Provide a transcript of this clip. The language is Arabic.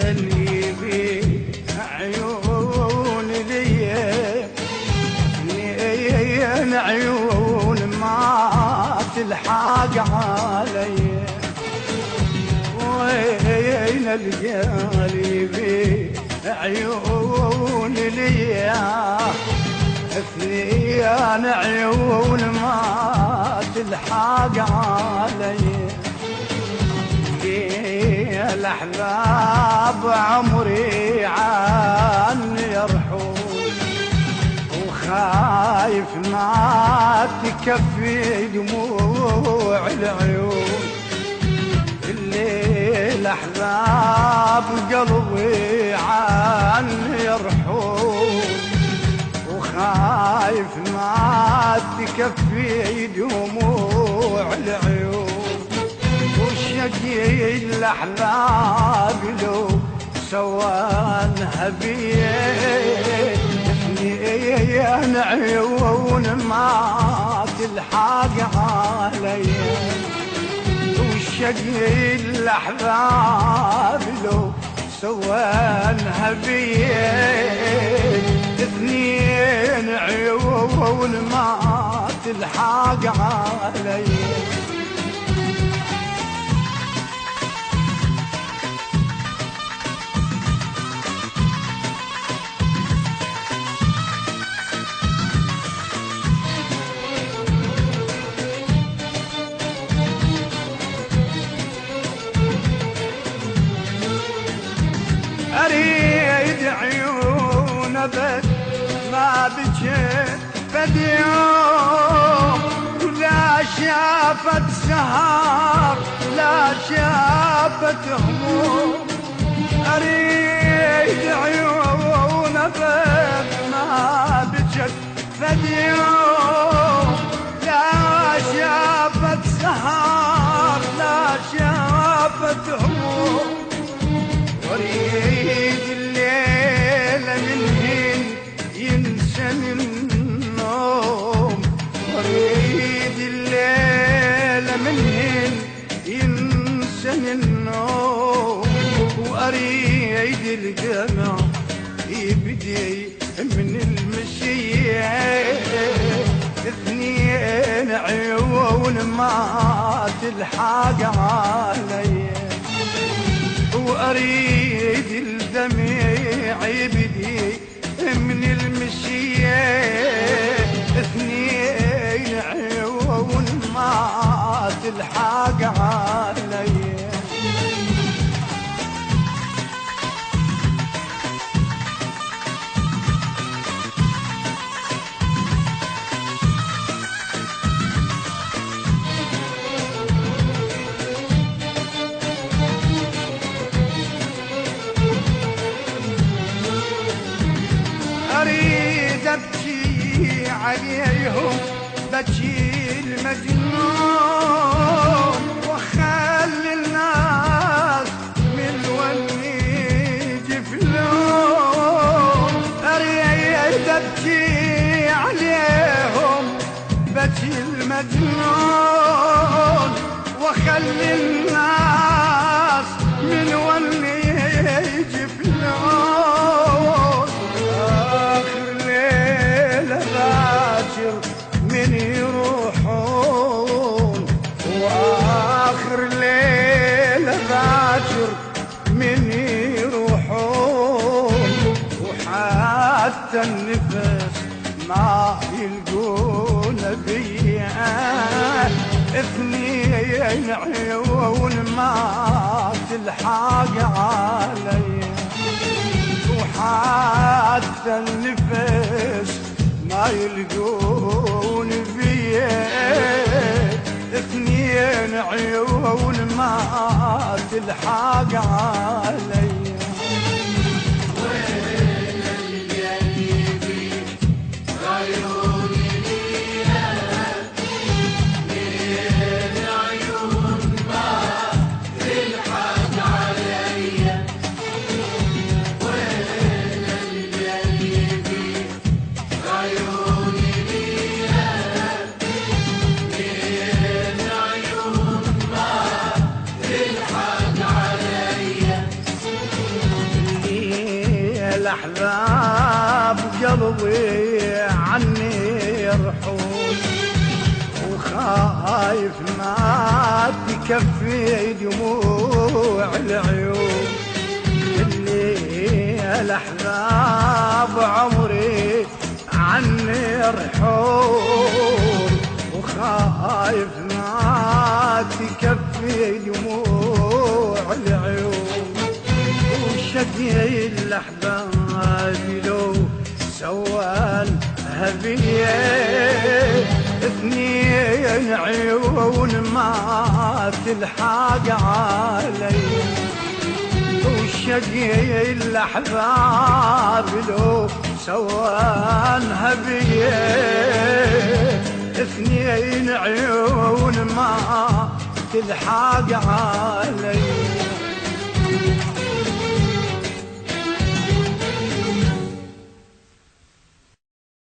اللي بعيون ليا عيون ما تلحق علي، وين القلب عيون ليا اثنين عيون ما تلحق علي. الأحباب عمري عني يرحون، وخايف ما تكفي دموع العيون. الليل أحباب قلبي عني يرحون، وخايف ما تكفي دموع العيون. وشقي الأحباب لو سوانها بيه اثنين عيون ما تلحق علي. وشقي الأحباب لو سوانها بيه اثنين عيون ما تلحق علي. أريد عيون بس ما بجيت فد يوم، لا شافت سهر لا شافت هموم. أريد عيون بس ما بجيت فد يوم، لا شافت سهر لا شافت هموم. وريد الليلة منهن ينسني النوم، وريد الليلة منهن ينسني النوم. وأريد الدمع يبدي من المشية اثنين عيون ما تلحق علي. وأريد الدمع يبدي من المشية اثنين عيون ما تلحق علي. أريد أبكي عليهم بكي المجنون، وأخلي الناس من وني يجفلون. أريد أبكي عليهم بكي المجنون، وأخلي الناس من وني يجفلون. من يروحون وآخر ليلة باكر من يروحون، وحتى النفس ما يلقون بيا اثنين عيون ما تلحق علي. وحتى النفس ما يلقون بيه اثنين عيون ما تلحق علي. وين القلب عيون ليا اثنين عيون ما تلحق علي. وين القلب عيون ليا اثنين عيون ما تلحق علي. الأحباب قلبي عني يرحون، وخايف ما تكفي دموع العيون. اللي الأحباب عمري عني يرحون، وخايف ما تكفي دموع العيون. وشقي الأحباب لو سوى الهبية، اثنين عيون ما تلحق علي. وشقي الأحباب لو سوى الهبية، اثنين عيون ما تلحق علي.